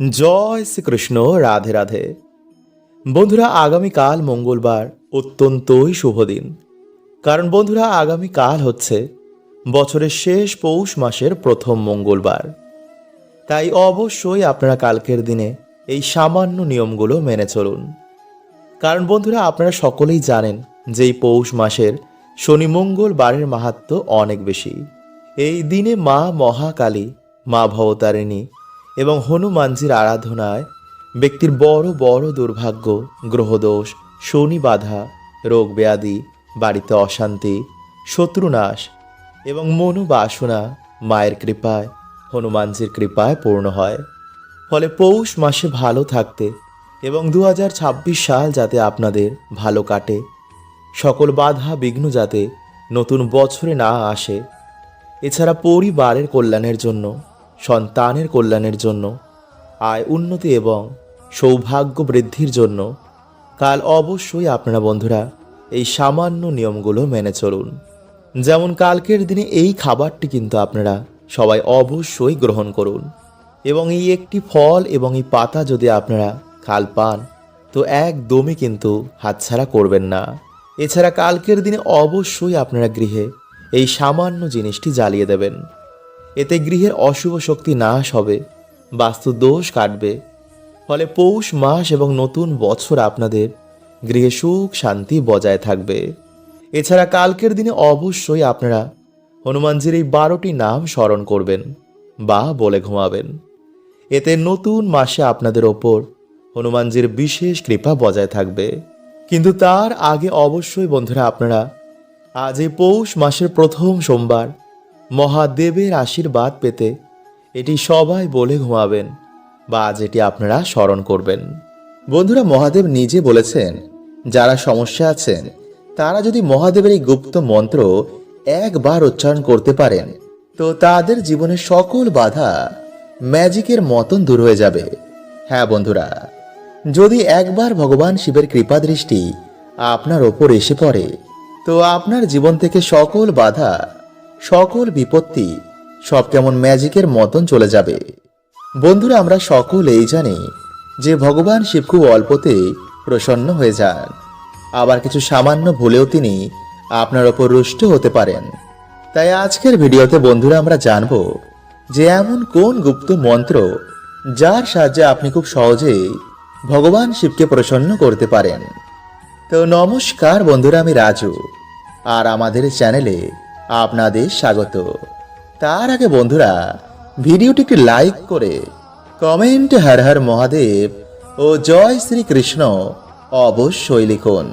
জয় শ্রীকৃষ্ণ। রাধে রাধে। বন্ধুরা, আগামীকাল মঙ্গলবার অত্যন্তই শুভ দিন। কারণ বন্ধুরা, আগামীকাল হচ্ছে বছরের শেষ পৌষ মাসের প্রথম মঙ্গলবার। তাই অবশ্যই আপনারা কালকের দিনে এই সামান্য নিয়মগুলো মেনে চলুন। কারণ বন্ধুরা, আপনারা সকলেই জানেন যে এই পৌষ মাসের শনি মঙ্গলবারের মাহাত্ম্য অনেক বেশি। এই দিনে মা মহাকালী, মা ভবতারিণী এবং হনুমানজির আরাধনায় ব্যক্তির বড় বড় দুর্ভাগ্য, গ্রহদোষ, শনি বাধা, রোগ ব্যাধি, বাড়িতে অশান্তি, শত্রুনাশ এবং মনোবাসনা মায়ের কৃপায়, হনুমানজির কৃপায় পূর্ণ হয়। ফলে পৌষ মাসে ভালো থাকতে এবং 2026 সাল যাতে আপনাদের ভালো কাটে, সকল বাধা বিঘ্ন যাতে নতুন বছরে না আসে, এছাড়া পরিবারের কল্যাণের জন্য, সন্তানের কল্যাণের জন্য, আয় উন্নতি এবং সৌভাগ্য বৃদ্ধির জন্য কাল অবশ্যই আপনারা বন্ধুরা এই সামান্য নিয়মগুলো মেনে চলুন। যেমন কালকের দিনে এই খাবারটি কিন্তু আপনারা সবাই অবশ্যই গ্রহণ করুন এবং এই একটি ফল এবং এই পাতা যদি আপনারা কাল পান তো একদমই কিন্তু হাতছাড়া করবেন না। এছাড়া কালকের দিনে অবশ্যই আপনারা গৃহে এই সামান্য জিনিসটি জ্বালিয়ে দেবেন। এতে গৃহের অশুভ শক্তি নাশ হবে, বাস্তু দোষ কাটবে। ফলে পৌষ মাস এবং নতুন বছর আপনাদের গৃহে সুখ শান্তি বজায় থাকবে। এছাড়া কালকের দিনে অবশ্যই আপনারা হনুমানজির এই 12টি নাম স্মরণ করবেন বা বলে ঘুমাবেন। এতে নতুন মাসে আপনাদের ওপর হনুমানজির বিশেষ কৃপা বজায় থাকবে। কিন্তু তার আগে অবশ্যই বন্ধুরা আপনারা আজ এই পৌষ মাসের প্রথম সোমবার মহাদেবের আশীর্বাদ পেতে এটি সবাই বলে ঘুমাবেন বা আজ এটি আপনারা স্মরণ করবেন। বন্ধুরা, মহাদেব নিজে বলেছেন, যারা সমস্যা আছেন তারা যদি মহাদেবের এই গুপ্ত মন্ত্র একবার উচ্চারণ করতে পারেন তো তাদের জীবনের সকল বাধা ম্যাজিকের মতন দূর হয়ে যাবে। হ্যাঁ বন্ধুরা, যদি একবার ভগবান শিবের কৃপা দৃষ্টি আপনার ওপর এসে পড়ে তো আপনার জীবন থেকে সকল বাধা, সকল বিপত্তি সব কেমন ম্যাজিকের মতন চলে যাবে। বন্ধুরা, আমরা সকলেই জানি যে ভগবান শিব খুব অল্পতেই প্রসন্ন হয়ে যান, আবার কিছু সামান্য ভুলেও তিনি আপনার ওপর রুষ্ট হতে পারেন। তাই আজকের ভিডিওতে বন্ধুরা আমরা জানব যে এমন কোন গুপ্ত মন্ত্র যার সাহায্যে আপনি খুব সহজেই ভগবান শিবকে প্রসন্ন করতে পারেন। তো নমস্কার বন্ধুরা, আমি রাজু আর আমাদের চ্যানেলে আপনাদের স্বাগত। তার আগে বন্ধুরা ভিডিওটিকে লাইক করে কমেন্টে হর হর মহাদেব ও জয় শ্রীকৃষ্ণ অবশ্যই লিখুন।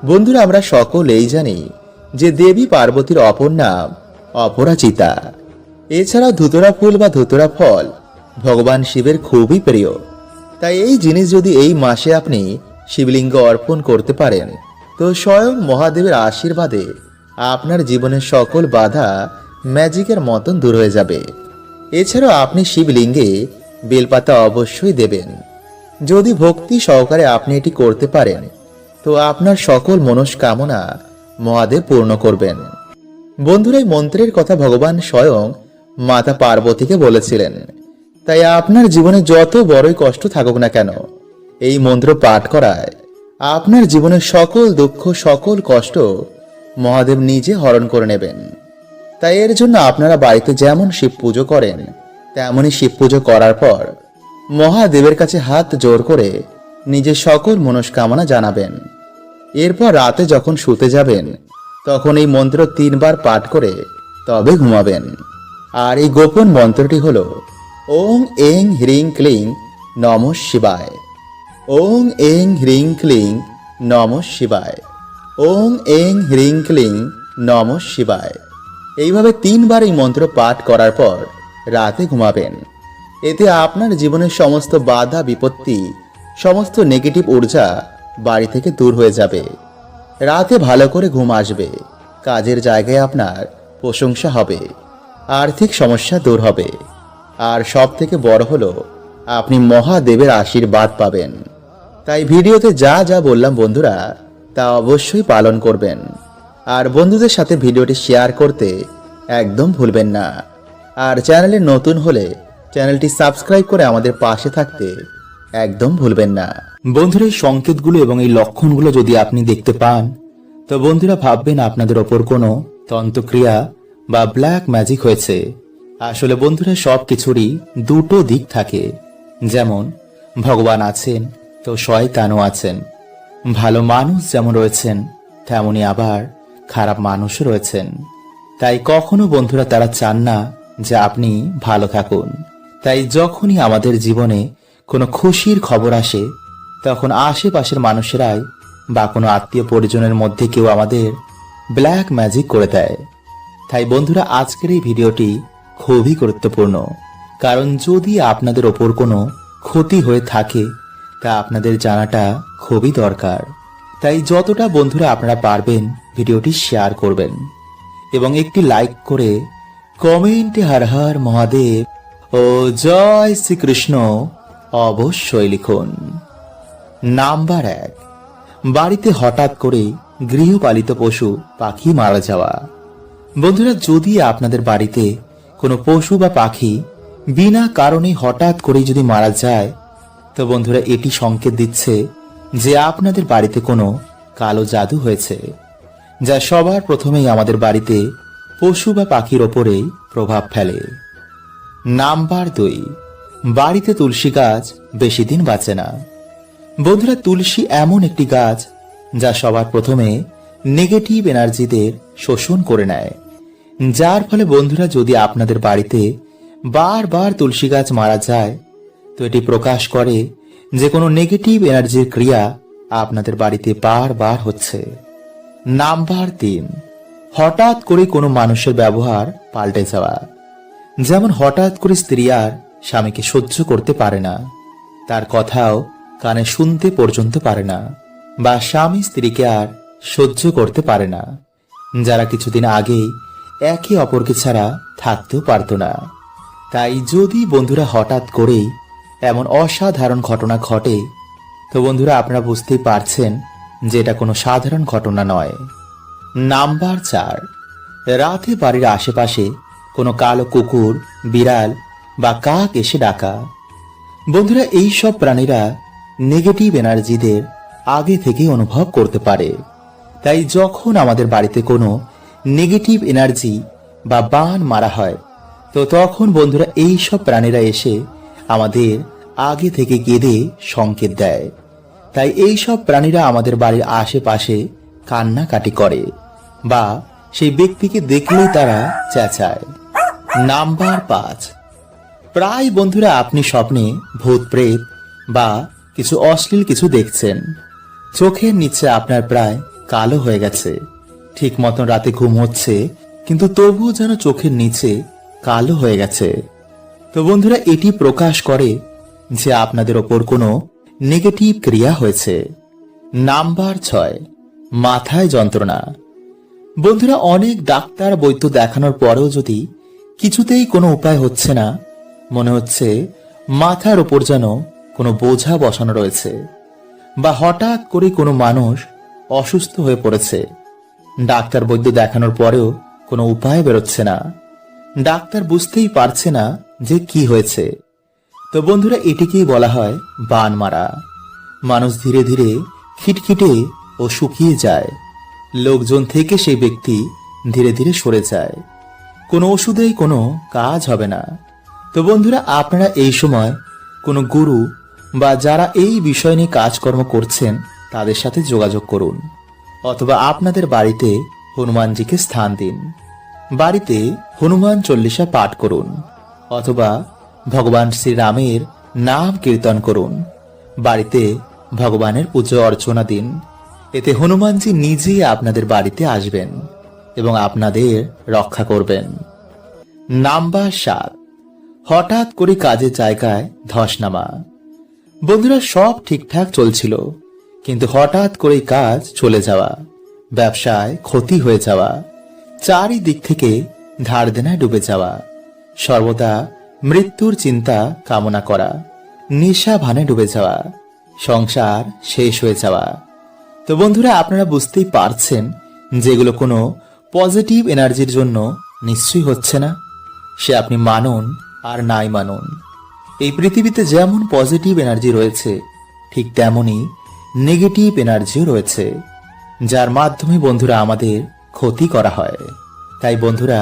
বন্ধুরা, আমরা সকলেই জানি যে দেবী পার্বতীর অপর নাম অপরাজিতা। এছাড়াও ধুতরা ফুল বা ধুতরা ফল ভগবান শিবের খুবই প্রিয়। তাই এই জিনিস যদি এই মাসে আপনি শিবলিঙ্গ অর্পণ করতে পারেন তো স্বয়ং মহাদেবের আশীর্বাদে আপনার জীবনের সকল বাধা ম্যাজিকের মতন দূর হয়ে যাবে। এছাড়াও আপনি শিবলিঙ্গে বেলপাতা অবশ্যই দেবেন। যদি ভক্তি সহকারে আপনি এটি করতে পারেন তো আপনার সকল মনস্কামনা মহাদেব পূর্ণ করবেন। বন্ধুরা, এই মন্ত্রের কথা ভগবান স্বয়ং মাতা পার্বতীকে বলেছিলেন। তাই আপনার জীবনে যত বড়ই কষ্ট থাকুক না কেন, এই মন্ত্র পাঠ করায় আপনার জীবনের সকল দুঃখ, সকল কষ্ট মহাদেব নিজে হরণ করে নেবেন। তাই এর জন্য আপনারা বাড়িতে যেমন শিব পুজো করেন তেমনই শিব পুজো করার পর মহাদেবের কাছে হাত জোড় করে নিজের সকল মনস্কামনা জানাবেন। এরপর রাতে যখন শুতে যাবেন তখন এই মন্ত্র 3 বার পাঠ করে তবে ঘুমাবেন। আর এই গোপন মন্ত্রটি হলো ওং এং হ্রিং ক্লিং নমঃ শিবায়। ওং এং হ্রিং ক্লিং নমঃ শিবায়। ওং এং হ্রিং ক্লিং নমঃ শিবায়। এইভাবে 3 বার এই মন্ত্র পাঠ করার পর রাতে ঘুমাবেন। এতে আপনার জীবনের সমস্ত বাধা বিপত্তি, সমস্ত নেগেটিভ ঊর্জা বাড়ি থেকে দূর হয়ে যাবে। রাতে ভালো করে ঘুম আসবে, কাজের জায়গায় আপনার প্রশংসা হবে, আর্থিক সমস্যা দূর হবে, আর সব থেকে বড় হলো আপনি মহাদেবের আশীর্বাদ পাবেন। তাই ভিডিওতে যা যা বললাম বন্ধুরা তা অবশ্যই পালন করবেন। আর বন্ধুদের সাথে ভিডিওটি শেয়ার করতে একদম ভুলবেন না। আর চ্যানেলে নতুন হলে চ্যানেলটি সাবস্ক্রাইব করে আমাদের পাশে থাকতে একদম ভুলবেন না। বন্ধুরা, এই সংকেতগুলো এবং এই লক্ষণগুলো যদি আপনি দেখতে পান, তো বন্ধুরা ভাববেন আপনাদের ওপর কোনো তন্ত্রক্রিয়া বা ব্ল্যাক ম্যাজিক হয়েছে। আসলে বন্ধুরা, সব কিছুরই দুটো দিক থাকে। যেমন ভগবান আছেন, তো শয়তানও আছেন। ভালো মানুষ যেমন রয়েছেন, তেমনি আবার খারাপ মানুষও রয়েছেন। তাই কখনো বন্ধুরা তারা চান না যে আপনি ভালো থাকুন। তাই যখনই আমাদের জীবনে কোনো খুশির খবর আসে, তখন আশেপাশের মানুষেরাই বা কোনো আত্মীয় পরিজনের মধ্যে কেউ আমাদের ব্ল্যাক ম্যাজিক করে দেয়। তাই বন্ধুরা, আজকের এই ভিডিওটি খুবই গুরুত্বপূর্ণ, কারণ যদি আপনাদের ওপর কোনো ক্ষতি হয়ে থাকে তা আপনাদের জানাটা খুবই দরকার। তাই যতটা বন্ধুরা আপনারা পারবেন ভিডিওটি শেয়ার করবেন এবং একটি লাইক করে কমেন্টে হর হর মহাদেব ও জয় শ্রীকৃষ্ণ অবশ্যই লিখুন। নাম্বার 1, বাড়িতে হঠাৎ করে গৃহপালিত পশু পাখি মারা যাওয়া। বন্ধুরা, যদি আপনাদের বাড়িতে কোনো পশু বা পাখি বিনা কারণে হঠাৎ করে যদি মারা যায়, তো বন্ধুরা এটি সংকেত দিচ্ছে যে আপনাদের বাড়িতে কোনো কালো জাদু হয়েছে, যা সবার প্রথমেই আমাদের বাড়িতে পশু বা পাখির ওপরেই প্রভাব ফেলে। নাম্বার 2, বাড়িতে তুলসী গাছ বেশি দিন বাঁচে না। বন্ধুরা, তুলসী এমন একটি গাছ যা সবার প্রথমে নেগেটিভ এনার্জিদের শোষণ করে নেয়, যার ফলে বন্ধুরা যদি আপনাদের বাড়িতে বারবার তুলসী গাছ মারা যায়, তো এটি প্রকাশ করে যে কোনো নেগেটিভ এনার্জির ক্রিয়া আপনাদের বাড়িতে বারবার হচ্ছে। নাম্বার 3, হঠাৎ করে কোনো মানুষের ব্যবহার পাল্টে যাওয়া। যেমন হঠাৎ করে স্ত্রী আর স্বামীকে সহ্য করতে পারে না, তার কথাও কানে শুনতে পর্যন্ত পারে না, বা স্বামী স্ত্রীকে আর সহ্য করতে পারে না, যারা কিছুদিন আগেই একে অপরকে ছাড়া থাকতেও পারত না। তাই যদি বন্ধুরা হঠাৎ করেই এমন অসাধারণ ঘটনা ঘটে, তো বন্ধুরা আপনারা বুঝতেই পারছেন যে এটা কোনো সাধারণ ঘটনা নয়। নাম্বার 4, রাতে বাড়ির আশেপাশে কোনো কালো কুকুর, বিড়াল বা কাক এসে ডাকা। বন্ধুরা, এই সব প্রাণীরা নেগেটিভ এনার্জিদের আগে থেকেই অনুভব করতে পারে। তাই যখন আমাদের বাড়িতে কোনো নেগেটিভ এনার্জি বা বান মারা হয়, তো তখন বন্ধুরা এই সব প্রাণীরা এসে আমাদের আগে থেকে কেঁদে সংকেত দেয়। তাই এই সব প্রাণীরা আমাদের বাড়ির আশেপাশে কান্নাকাটি করে বা সেই ব্যক্তিকে দেখলেই তারা চেঁচায়। নাম্বার 5, প্রায় বন্ধুরা আপনি স্বপ্নে ভূত প্রেত বা কিছু অশ্লীল কিছু দেখছেন। চোখের নিচে আপনার প্রায় কালো হয়ে গেছে, ঠিক মতন রাতে ঘুম হচ্ছে, কিন্তু তবুও যেন চোখের নিচে কালো হয়ে গেছে। তো বন্ধুরা এটি প্রকাশ করে যে আপনাদের ওপর কোনো নেগেটিভ ক্রিয়া হয়েছে। নাম্বার 6, মাথায় যন্ত্রণা। বন্ধুরা, অনেক ডাক্তার বৈদ্য দেখানোর পরেও যদি কিছুতেই কোনো উপায় হচ্ছে না, মনে হচ্ছে মাথার ওপর যেন কোনো বোঝা বসানো রয়েছে, বা হঠাৎ করে কোনো মানুষ অসুস্থ হয়ে পড়েছে, ডাক্তার বৈদ্য দেখানোর পরেও কোনো উপায় বেরোচ্ছে না, ডাক্তার বুঝতেই পারছে না যে কি হয়েছে, তো বন্ধুরা এটিকেই বলা হয় বান মারা। মানুষ ধীরে ধীরে খিটখিটে ও শুকিয়ে যায়, লোকজন থেকে সেই ব্যক্তি ধীরে ধীরে সরে যায়, কোনো ওষুধেই কোনো কাজ হবে না। তো বন্ধুরা আপনারা এই সময় কোনো গুরু বা যারা এই বিষয় নিয়ে কাজকর্ম করছেন তাদের সাথে যোগাযোগ করুন, অথবা আপনাদের বাড়িতে হনুমানজিকে স্থান দিন, বাড়িতে হনুমান চল্লিশা পাঠ করুন, অথবা ভগবান শ্রীরামের নাম কীর্তন করুন, বাড়িতে ভগবানের পুজো অর্চনা দিন। এতে হনুমানজি নিজেই আপনাদের বাড়িতে আসবেন এবং আপনাদের রক্ষা করবেন। নাম্বার 7, হঠাৎ করে কাজের জায়গায় ধস নামা। বন্ধুরা, সব ঠিকঠাক চলছিল, কিন্তু হঠাৎ করে কাজ চলে যাওয়া, ব্যবসায় ক্ষতি হয়ে যাওয়া, চারিদিক থেকে ধার দেনায় ডুবে যাওয়া, সর্বদা মৃত্যুর চিন্তা কামনা করা, নেশা ভানে ডুবে যাওয়া, সংসার শেষ হয়ে যাওয়া। তো বন্ধুরা আপনারা বুঝতেই পারছেন যেগুলো কোনো পজিটিভ এনার্জির জন্য নিশ্চয়ই হচ্ছে না। সে আপনি মানুন আর নাই মানুন। এই পৃথিবীতে যেমন পজিটিভ এনার্জি রয়েছে, ঠিক তেমনই নেগেটিভ এনার্জিও রয়েছে, যার মাধ্যমে বন্ধুরা আমাদের ক্ষতি করা হয়। তাই বন্ধুরা,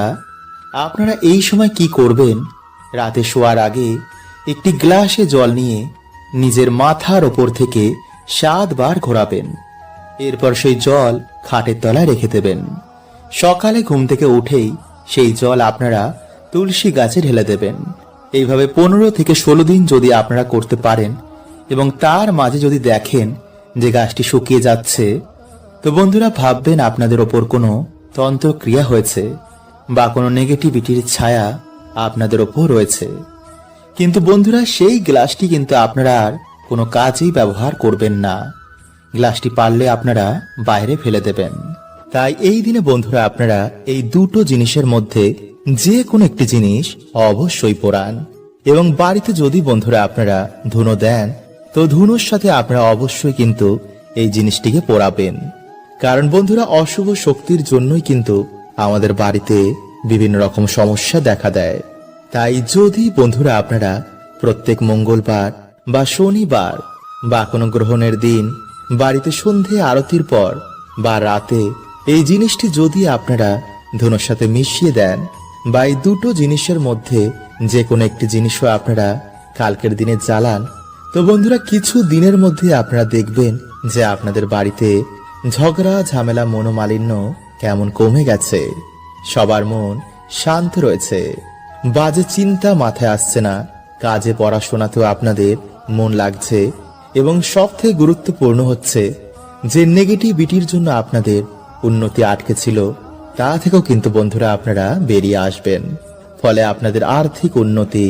আপনারা এই সময় কি করবেন, রাতে শোয়ার আগে একটি গ্লাসে জল নিয়ে নিজের মাথার ওপর থেকে 7 বার ঘোরাবেন। এরপর সেই জল খাটের তলায় রেখে দেবেন। সকালে ঘুম থেকে উঠেই সেই জল আপনারা তুলসী গাছে ঢেলে দেবেন। এইভাবে 15 থেকে 16 দিন যদি আপনারা করতে পারেন এবং তার মাঝে যদি দেখেন যে গাছটি শুকিয়ে যাচ্ছে, তো বন্ধুরা ভাববেন আপনাদের ওপর কোনো তন্ত্রক্রিয়া হয়েছে বা কোনো নেগেটিভিটির ছায়া আপনাদের ওপর রয়েছে। কিন্তু বন্ধুরা, সেই গ্লাসটি কিন্তু আপনারা আর কোনো কাজেই ব্যবহার করবেন না। গ্লাসটি পারলে আপনারা বাইরে ফেলে দেবেন। তাই এই দিনে বন্ধুরা আপনারা এই দুটো জিনিসের মধ্যে যে কোনো একটি জিনিস অবশ্যই পোড়ান। এবং বাড়িতে যদি বন্ধুরা আপনারা ধুনো দেন, তো ধুনোর সাথে আপনারা অবশ্যই কিন্তু এই জিনিসটিকে পোড়াবেন। কারণ বন্ধুরা, অশুভ শক্তির জন্যই কিন্তু আমাদের বাড়িতে বিভিন্ন রকম সমস্যা দেখা দেয়। তাই যদি বন্ধুরা আপনারা প্রত্যেক মঙ্গলবার বা শনিবার বা কোনো গ্রহণের দিন বাড়িতে সন্ধে আরতির পর বা রাতে এই জিনিসটি যদি আপনারা ধুনোর সাথে মিশিয়ে দেন, বা এই দুটো জিনিসের মধ্যে যে কোনো একটি জিনিসও আপনারা কালকের দিনে জ্বালান, তো বন্ধুরা কিছু দিনের মধ্যে আপনারা দেখবেন যে আপনাদের বাড়িতে ঝগড়া ঝামেলা মনোমালিন্য কেমন কমে গেছে। সবার মন শান্ত রয়েছে, বাজে চিন্তা মাথায় আসছে না, কাজে পড়াশোনাতেও আপনাদের মন লাগছে। এবং সবথেকে গুরুত্বপূর্ণ হচ্ছে যে নেগেটিভিটির জন্য আপনাদের উন্নতি আটকে ছিল, তা থেকেও কিন্তু বন্ধুরা আপনারা বেরিয়ে আসবেন। ফলে আপনাদের আর্থিক উন্নতি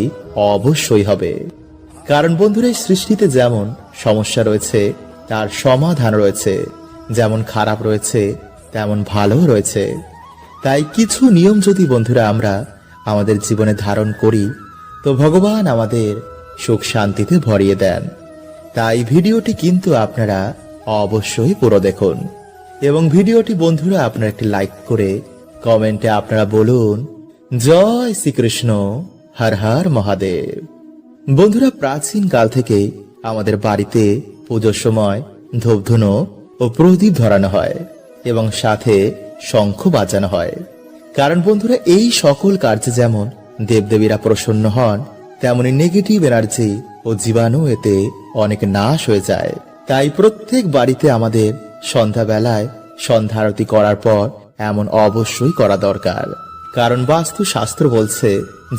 অবশ্যই হবে। কারণ বন্ধুরা, এই সৃষ্টিতে যেমন সমস্যা রয়েছে তার সমাধান রয়েছে, যেমন খারাপ রয়েছে তেমন ভালো রয়েছে। তাই কিছু নিয়ম যদি বন্ধুরা আমরা আমাদের জীবনে ধারণ করি, তো ভগবান আমাদের সুখ শান্তিতে ভরিয়ে দেন। তাই ভিডিওটি কিন্তু আপনারা অবশ্যই পুরো দেখুন। এবং ভিডিওটি বন্ধুরা আপনারা একটি লাইক করে কমেন্টে আপনারা বলুন, জয় শ্রীকৃষ্ণ, হর হর মহাদেব। বন্ধুরা, প্রাচীন কাল থেকে আমাদের বাড়িতে পুজোর সময় ধূপধুনো ও প্রদীপ ধরানো হয় এবং সাথে শঙ্খ বাজানো হয়। কারণ বন্ধুরা, এই সকল কার্যে যেমন দেবদেবীরা প্রসন্ন হন, তেমনি নেগেটিভ এনার্জি ও জীবাণু এতে অনেক নাশ হয়ে যায়। তাই প্রত্যেক বাড়িতে আমাদের সন্ধ্যাবেলায় সন্ধ্যা আরতি করার পর এমন অবশ্যই করা দরকার। কারণ বাস্তু শাস্ত্র বলছে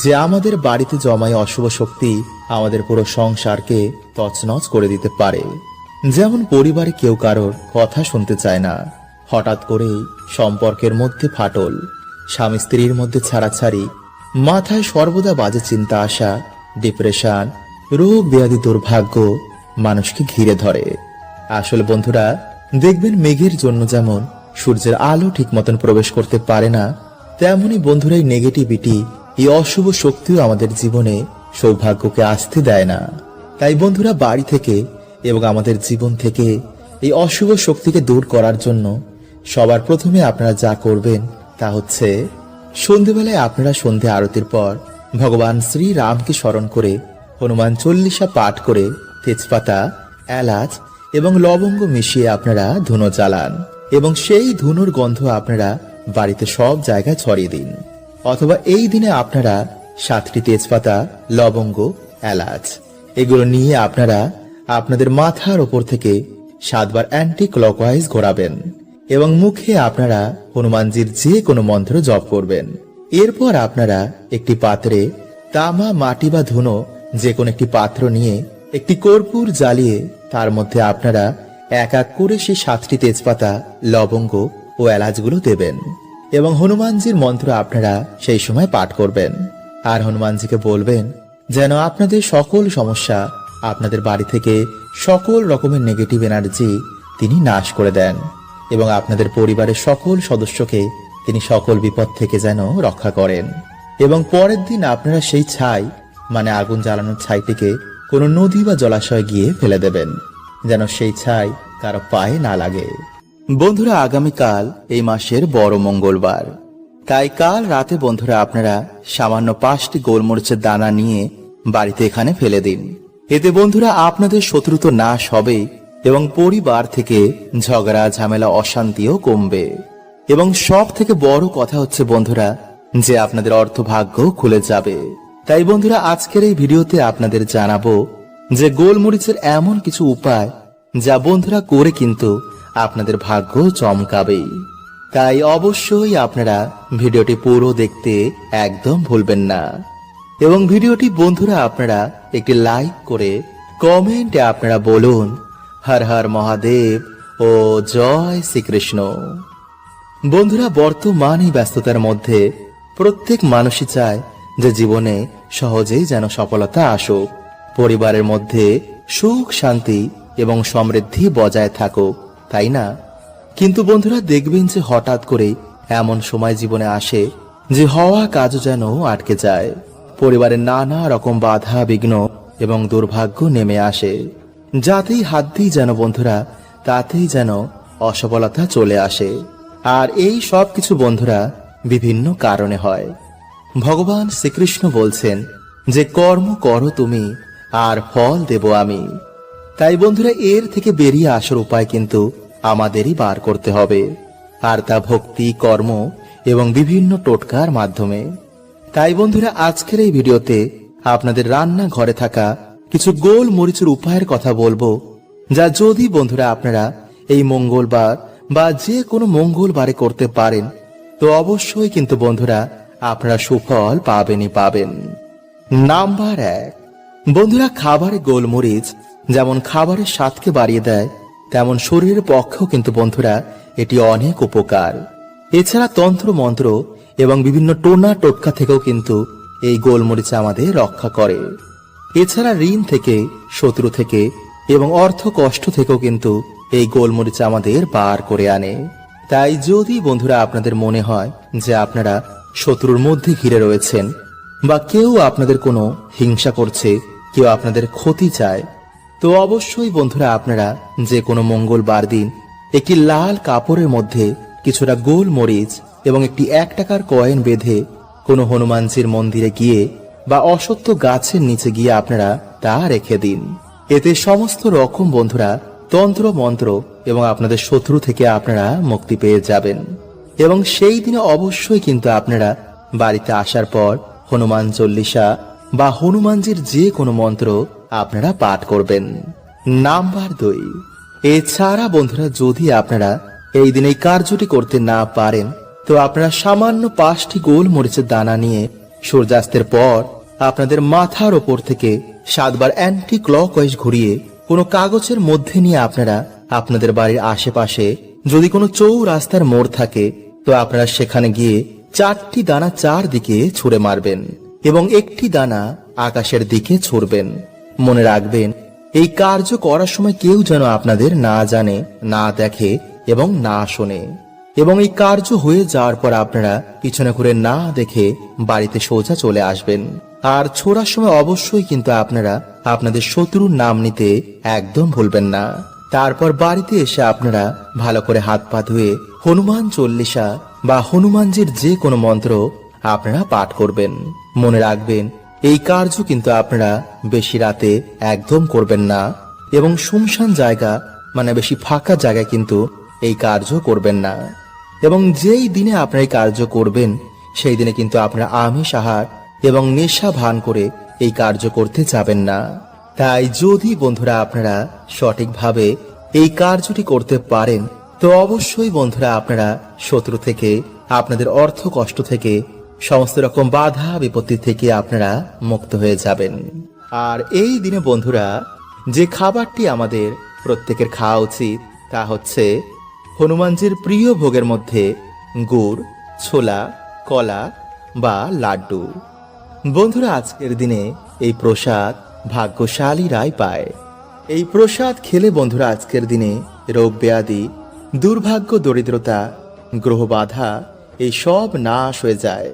যে আমাদের বাড়িতে জমায় অশুভ শক্তি আমাদের পুরো সংসারকে তছনছ করে দিতে পারে। যেমন পরিবারে কেউ কারোর কথা শুনতে চায় না, হঠাৎ করেই সম্পর্কের মধ্যে ফাটল, স্বামী স্ত্রীর মধ্যে ছাড়াছাড়ি, মাথায় সর্বদা বাজে চিন্তা আসা, ডিপ্রেশন, রোগ ব্যাধি, দুর্ভাগ্য মানুষকে ঘিরে ধরে। আসলে বন্ধুরা, দেখবেন মেঘের জন্য যেমন সূর্যের আলো ঠিক মতন প্রবেশ করতে পারে না, তেমনি বন্ধুরা এই নেগেটিভিটি, এই অশুভ শক্তিও আমাদের জীবনে সৌভাগ্যকে আসতে দেয় না। তাই বন্ধুরা, বাড়ি থেকে এবং আমাদের জীবন থেকে এই অশুভ শক্তিকে দূর করার জন্য সবার প্রথমে আপনারা যা করবেন তা হচ্ছে সন্ধেবেলায় আপনারা সন্ধে আরতির পর ভগবান শ্রী রামকে স্মরণ করে হনুমান চল্লিশা পাঠ করে তেজপাতা, এলাচ এবং লবঙ্গ মিশিয়ে আপনারা ধুনো জ্বালান এবং সেই ধুনোর গন্ধ আপনারা বাড়িতে সব জায়গায় ছড়িয়ে দিন। অথবা এই দিনে আপনারা 7টি তেজপাতা, লবঙ্গ, এলাচ এগুলো নিয়ে আপনারা আপনাদের মাথার ওপর থেকে 7 বার অ্যান্টি ক্লকওয়াইজ ঘোরাবেন এবং মুখে আপনারা হনুমানজির যে কোনো মন্ত্র জপ করবেন। এরপর আপনারা একটি পাত্রে তামা, মাটি বা ধুনো যে কোনো একটি পাত্র নিয়ে একটি কর্পূর জ্বালিয়ে তার মধ্যে আপনারা এক এক করে সেই 7টি তেজপাতা, লবঙ্গ ও এলাচগুলো দেবেন এবং হনুমানজির মন্ত্র আপনারা সেই সময় পাঠ করবেন। আর হনুমানজিকে বলবেন যেন আপনাদের সকল সমস্যা, আপনাদের বাড়ি থেকে সকল রকমের নেগেটিভ এনার্জি তিনি নাশ করে দেন এবং আপনাদের পরিবারের সকল সদস্যকে তিনি সকল বিপদ থেকে যেন রক্ষা করেন। এবং পরের দিন আপনারা সেই ছাই, মানে আগুন জ্বালানোর ছাইটিকে কোনো নদী বা জলাশয়ে গিয়ে ফেলে দেবেন, যেন সেই ছাই কারো পায়ে না লাগে। বন্ধুরা, আগামীকাল এই মাসের বড় মঙ্গলবার, তাই কাল রাতে বন্ধুরা আপনারা সামান্য 5টি গোলমরিচের দানা নিয়ে বাড়িতে এখানে ফেলে দিন। এতে বন্ধুরা আপনাদের শত্রু তো নাশ হবে এবং পরিবার থেকে ঝগড়া ঝামেলা অশান্তিও কমবে। এবং সব থেকে বড় কথা হচ্ছে বন্ধুরা যে আপনাদের অর্থভাগ্য খুলে যাবে। তাই বন্ধুরা আজকের এই ভিডিওতে আপনাদের জানাবো যে গোলমরিচের এমন কিছু উপায় যা বন্ধুরা করে কিন্তু আপনাদের ভাগ্য চমকাবেই। তাই অবশ্যই আপনারা ভিডিওটি পুরো দেখতে একদম ভুলবেন না। এবং ভিডিওটি বন্ধুরা আপনারা একটি লাইক করে কমেন্টে আপনারা বলুন হর হর মহাদেব ও জয় শ্রীকৃষ্ণ। বন্ধুরা বর্তমান এই ব্যস্ততার মধ্যে প্রত্যেক মানুষই চায় যে জীবনে সহজেই যেন সফলতা আসুক, পরিবারের মধ্যে সুখ শান্তি এবং সমৃদ্ধি বজায় থাকুক, তাই না? কিন্তু বন্ধুরা দেখবেন যে হঠাৎ করে এমন সময় জীবনে আসে যে হওয়া কাজও যেন আটকে যায়, পরিবারের নানা রকম বাধা বিঘ্ন এবং দুর্ভাগ্য নেমে আসে, যাতেই হাত দিই যেন বন্ধুরা তাতেই যেন অসফলতা চলে আসে। আর এই সব কিছু বন্ধুরা বিভিন্ন কারণে হয়। ভগবান শ্রীকৃষ্ণ বলছেন যে কর্ম করো তুমি আর ফল দেব আমি। তাই বন্ধুরা এর থেকে বেরিয়ে আসার উপায় কিন্তু আমাদেরই বার করতে হবে, আর তা ভক্তি কর্ম এবং বিভিন্ন টোটকার মাধ্যমে। তাই বন্ধুরা আজকের এই ভিডিওতে আপনাদের রান্না ঘরে থাকা কিছু গোল মরিচের উপায়ের কথা বলবো, যা যদি বন্ধুরা আপনারা এই মঙ্গলবার বা যে কোনো মঙ্গলবারে করতে পারেন তো অবশ্যই কিন্তু বন্ধুরা আপনারা সুফল পাবেনই পাবেন। নাম্বার 1, বন্ধুরা খাবারে গোলমরিচ যেমন খাবারের স্বাদকে বাড়িয়ে দেয় তেমন শরীরের পক্ষেও কিন্তু বন্ধুরা এটি অনেক উপকার। এছাড়া তন্ত্র মন্ত্র এবং বিভিন্ন টোনা টোটকা থেকেও কিন্তু এই গোলমরিচ আমাদের রক্ষা করে। এছাড়া ঋণ থেকে, শত্রু থেকে এবং অর্থ কষ্ট থেকেও কিন্তু এই গোলমরিচ আমাদের বার করে আনে। তাই যদি বন্ধুরা আপনাদের মনে হয় যে আপনারা শত্রুর মধ্যে ঘিরে রয়েছেন বা কেউ আপনাদের কোনো হিংসা করছে, কেউ আপনাদের ক্ষতি চায়, তো অবশ্যই বন্ধুরা আপনারা যে কোনো মঙ্গলবার দিন একটি লাল কাপড়ের মধ্যে কিছুটা গোলমরিচ এবং একটি 1 টাকার কয়েন বেঁধে কোনো হনুমানজির মন্দিরে গিয়ে বা অশ্বত্থ গাছের নিচে গিয়ে আপনারা তা রেখে দিন। এতে সমস্ত রকম বন্ধুরা তন্ত্র মন্ত্র এবং আপনাদের শত্রু থেকে আপনারা মুক্তি পেয়ে যাবেন। এবং সেই দিনে অবশ্যই কিন্তু আপনারা বাড়িতে আসার পর হনুমান চল্লিশা বা হনুমানজির যে কোনো মন্ত্র আপনারা পাঠ করবেন। নাম্বার 2, এছাড়া বন্ধুরা যদি আপনারা এই দিন এই কার্যটি করতে না পারেন তো আপনারা সামান্য 5টি গোলমরিচের দানা নিয়ে সূর্যাস্তের পর আপনাদের মাথার ওপর থেকে 7 বার অ্যান্টি ক্লকওয়াইজ ঘুরিয়ে কোনো কাগজের মধ্যে নিয়ে আপনারা আপনাদের বাড়ির আশেপাশে যদি কোনো চৌরাস্তার মোড় থাকে তো আপনারা সেখানে গিয়ে 4টি দানা 4 দিকে ছুঁড়ে মারবেন এবং একটি দানা আকাশের দিকে ছুঁড়বেন। মনে রাখবেন এই কার্য করার সময় কেউ যেন আপনাদের না জানে, না দেখে এবং না শোনে। এবং এই কার্য হয়ে যাওয়ার পর আপনারা পিছনে ঘুরে না দেখে বাড়িতে সোজা চলে আসবেন। আর ছোড়ার সময় অবশ্যই কিন্তু আপনারা আপনাদের শত্রুর নাম নিতে একদম ভুলবেন না। তারপর বাড়িতে এসে আপনারা ভালো করে হাত পা ধুয়ে হনুমান চল্লিশা বা হনুমানজির যে কোনো মন্ত্র আপনারা পাঠ করবেন। মনে রাখবেন এই কার্য কিন্তু আপনারা বেশি রাতে একদম করবেন না এবং শুনশান জায়গা মানে বেশি ফাঁকা জায়গায় কিন্তু এই কার্য করবেন না। এবং যেই দিনে আপনারা এই কার্য করবেন সেই দিনে কিন্তু আপনারা আমিষ আহার এবং নেশা ভান করে এই কার্য করতে যাবেন না। তাই যদি বন্ধুরা আপনারা সঠিকভাবে এই কার্যটি করতে পারেন তো অবশ্যই বন্ধুরা আপনারা শত্রু থেকে, আপনাদের অর্থ কষ্ট থেকে, সমস্ত রকম বাধা বিপত্তি থেকে আপনারা মুক্ত হয়ে যাবেন। আর এই দিনে বন্ধুরা যে খাবারটি আমাদের প্রত্যেকের খাওয়া উচিত তা হচ্ছে হনুমানজির প্রিয় ভোগের মধ্যে গুড়, ছোলা, কলা বা লাড্ডু। বন্ধুরা আজকের দিনে এই প্রসাদ ভাগ্যশালীরাই পায়। এই প্রসাদ খেলে বন্ধুরা আজকের দিনে রোগ ব্যাধি, দুর্ভাগ্য, দরিদ্রতা, গ্রহ বাধা এই সব নাশ হয়ে যায়।